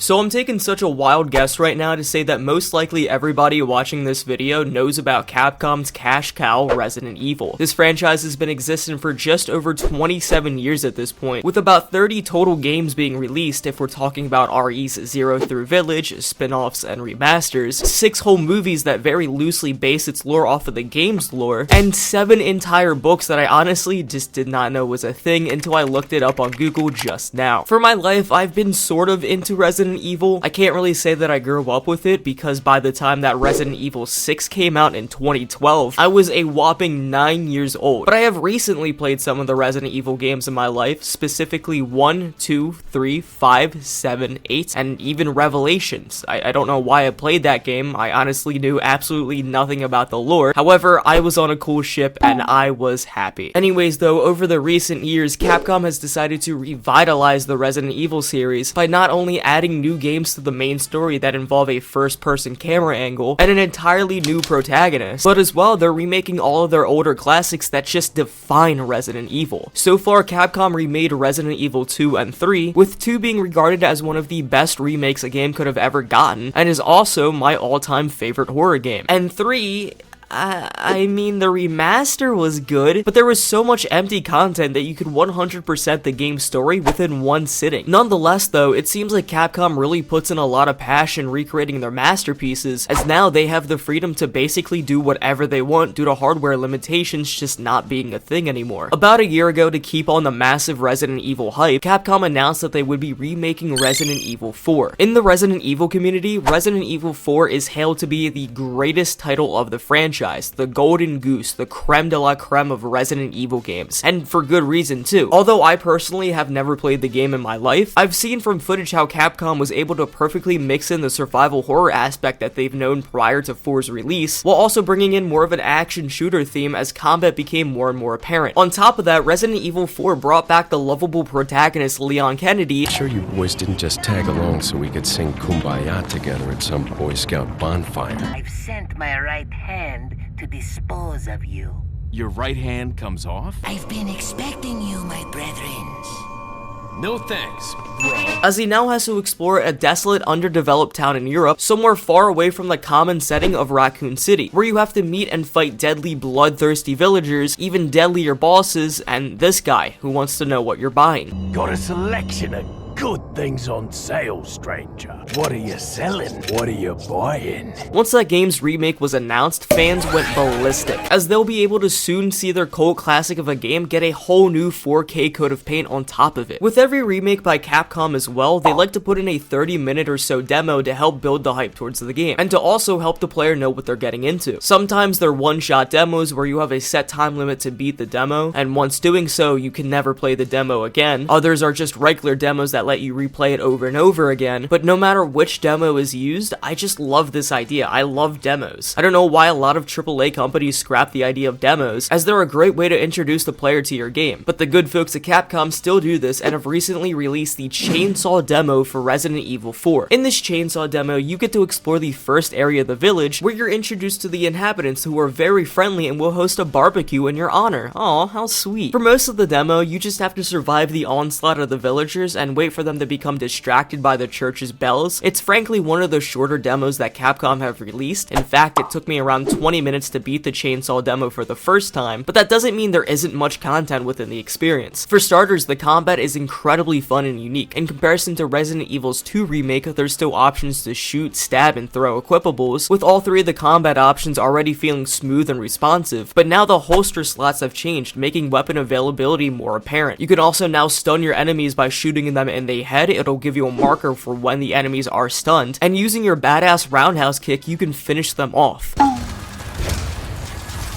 So I'm taking such a wild guess right now to say that most likely everybody watching this video knows about Capcom's cash cow, Resident Evil. This franchise has been existing for just over 27 years at this point, with about 30 total games being released if we're talking about RE's Zero through Village, spin-offs, and remasters, 6 whole movies that very loosely base its lore off of the game's lore, and 7 entire books that I honestly just did not know was a thing until I looked it up on Google just now. For my life, I've been sort of into Resident Evil. I can't really say that I grew up with it because by the time that Resident Evil 6 came out in 2012, I was a whopping 9 years old. But I have recently played some of the Resident Evil games in my life, specifically 1, 2, 3, 5, 7, 8, and even Revelations. I don't know why I played that game. I honestly knew absolutely nothing about the lore. However, I was on a cool ship and I was happy. Anyways though, over the recent years, Capcom has decided to revitalize the Resident Evil series by not only adding new games to the main story that involve a first-person camera angle and an entirely new protagonist, but as well they're remaking all of their older classics that just define Resident Evil. So far, Capcom remade Resident Evil 2 and 3, with 2 being regarded as one of the best remakes a game could have ever gotten, and is also my all-time favorite horror game. And 3, I mean, the remaster was good, but there was so much empty content that you could 100% the game's story within one sitting. Nonetheless though, it seems like Capcom really puts in a lot of passion recreating their masterpieces, as now they have the freedom to basically do whatever they want due to hardware limitations just not being a thing anymore. About a year ago, to keep on the massive Resident Evil hype, Capcom announced that they would be remaking Resident Evil 4. In the Resident Evil community, Resident Evil 4 is hailed to be the greatest title of the franchise, the golden goose, the creme de la creme of Resident Evil games, and for good reason too. Although I personally have never played the game in my life, I've seen from footage how Capcom was able to perfectly mix in the survival horror aspect that they've known prior to 4's release, while also bringing in more of an action shooter theme as combat became more and more apparent. On top of that, Resident Evil 4 brought back the lovable protagonist Leon Kennedy. Sure you boys didn't just tag along so we could sing Kumbaya together at some Boy Scout bonfire. I've sent my right hand to dispose of you. Your right hand comes off? I've been expecting you, my brethren. No thanks, bro. As he now has to explore a desolate, underdeveloped town in Europe, somewhere far away from the common setting of Raccoon City, where you have to meet and fight deadly, bloodthirsty villagers, even deadlier bosses, and this guy who wants to know what you're buying. Got a selection of good things on sale, stranger. What are you selling? What are you buying? Once that game's remake was announced, fans went ballistic, as they'll be able to soon see their cult classic of a game get a whole new 4K coat of paint on top of it. With every remake by Capcom as well, they like to put in a 30-minute or so demo to help build the hype towards the game, and to also help the player know what they're getting into. Sometimes they're one-shot demos where you have a set time limit to beat the demo, and once doing so, you can never play the demo again. Others are just regular demos that let you replay it over and over again, but no matter which demo is used, I just love this idea. I love demos. I don't know why a lot of AAA companies scrap the idea of demos, as they're a great way to introduce the player to your game, but the good folks at Capcom still do this and have recently released the Chainsaw demo for Resident Evil 4. In this Chainsaw demo, you get to explore the first area of the village, where you're introduced to the inhabitants who are very friendly and will host a barbecue in your honor. Aw, how sweet. For most of the demo, you just have to survive the onslaught of the villagers and wait for them to become distracted by the church's bells. It's frankly one of the shorter demos that Capcom have released. In fact, it took me around 20 minutes to beat the Chainsaw demo for the first time, but that doesn't mean there isn't much content within the experience. For starters, the combat is incredibly fun and unique. In comparison to Resident Evil's 2 remake, there's still options to shoot, stab, and throw equipables, with all 3 of the combat options already feeling smooth and responsive, but now the holster slots have changed, making weapon availability more apparent. You can also now stun your enemies by shooting them in the head. It'll give you a marker for when the enemies are stunned, and using your badass roundhouse kick, you can finish them off.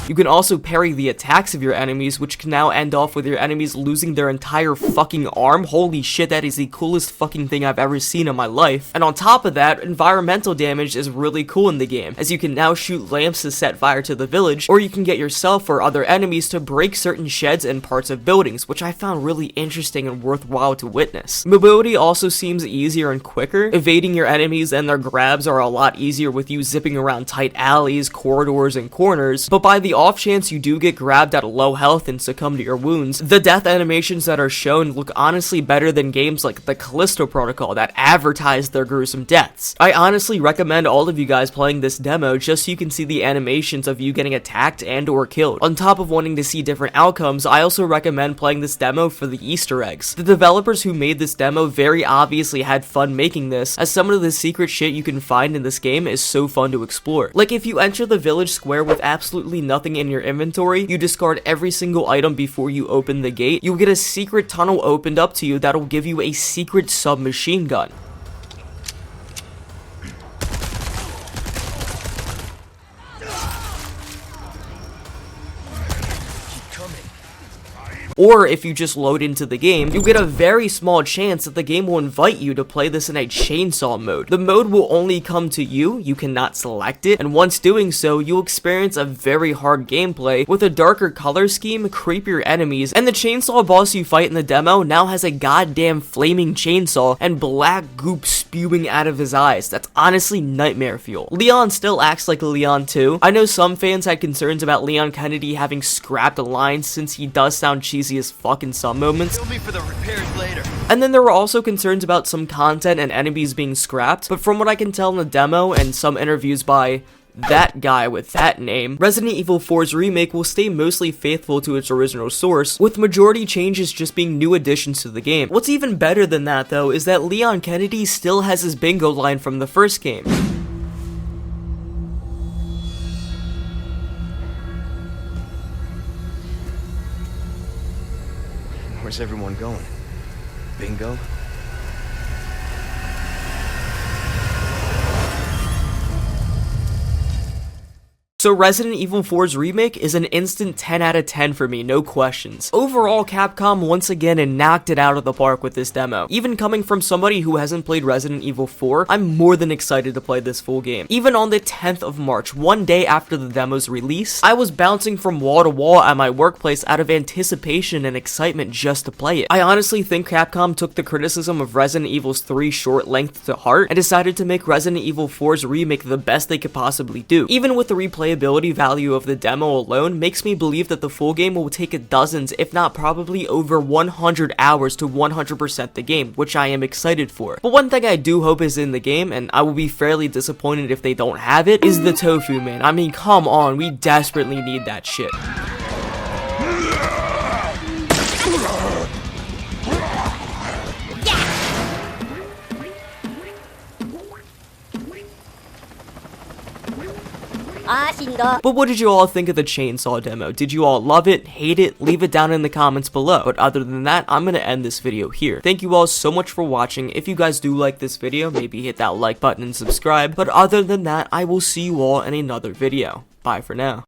You can also parry the attacks of your enemies, which can now end off with your enemies losing their entire fucking arm. Holy shit, that is the coolest fucking thing I've ever seen in my life. And on top of that, environmental damage is really cool in the game, as you can now shoot lamps to set fire to the village, or you can get yourself or other enemies to break certain sheds and parts of buildings, which I found really interesting and worthwhile to witness. Mobility also seems easier and quicker. Evading your enemies and their grabs are a lot easier with you zipping around tight alleys, corridors, and corners, but by the off chance you do get grabbed at a low health and succumb to your wounds, the death animations that are shown look honestly better than games like the Callisto Protocol that advertise their gruesome deaths. I honestly recommend all of you guys playing this demo just so you can see the animations of you getting attacked and or killed. On top of wanting to see different outcomes, I also recommend playing this demo for the Easter eggs. The developers who made this demo very obviously had fun making this, as some of the secret shit you can find in this game is so fun to explore. Like if you enter the village square with absolutely nothing in your inventory, you discard every single item before you open the gate, you'll get a secret tunnel opened up to you that'll give you a secret submachine gun. Or if you just load into the game, you'll get a very small chance that the game will invite you to play this in a chainsaw mode. The mode will only come to you, you cannot select it, and once doing so, you'll experience a very hard gameplay with a darker color scheme, creepier enemies, and the chainsaw boss you fight in the demo now has a goddamn flaming chainsaw and black goop spewing out of his eyes. That's honestly nightmare fuel. Leon still acts like Leon too. I know some fans had concerns about Leon Kennedy having scrapped a line since he does sound cheesy as fuck in some moments. Bill me for the repairs later. And then there were also concerns about some content and enemies being scrapped, but from what I can tell in the demo and some interviews by that guy with that name, Resident Evil 4's remake will stay mostly faithful to its original source, with majority changes just being new additions to the game. What's even better than that though is that Leon Kennedy still has his bingo line from the first game. Where's everyone going? Bingo? So Resident Evil 4's remake is an instant 10 out of 10 for me, no questions. Overall, Capcom once again knocked it out of the park with this demo. Even coming from somebody who hasn't played Resident Evil 4, I'm more than excited to play this full game. Even on the 10th of March, one day after the demo's release, I was bouncing from wall to wall at my workplace out of anticipation and excitement just to play it. I honestly think Capcom took the criticism of Resident Evil's 3 short length to heart and decided to make Resident Evil 4's remake the best they could possibly do. Even with the replayability value of the demo alone makes me believe that the full game will take dozens, if not probably over 100 hours to 100% the game, which I am excited for. But one thing I do hope is in the game, and I will be fairly disappointed if they don't have it, is the tofu, man. I mean, come on, we desperately need that shit. But what did you all think of the chainsaw demo? Did you all love it, hate it? Leave it down in the comments below. But other than that, I'm gonna end this video here. Thank you all so much for watching. If you guys do like this video, maybe hit that like button and subscribe. But other than that, I will see you all in another video. Bye for now.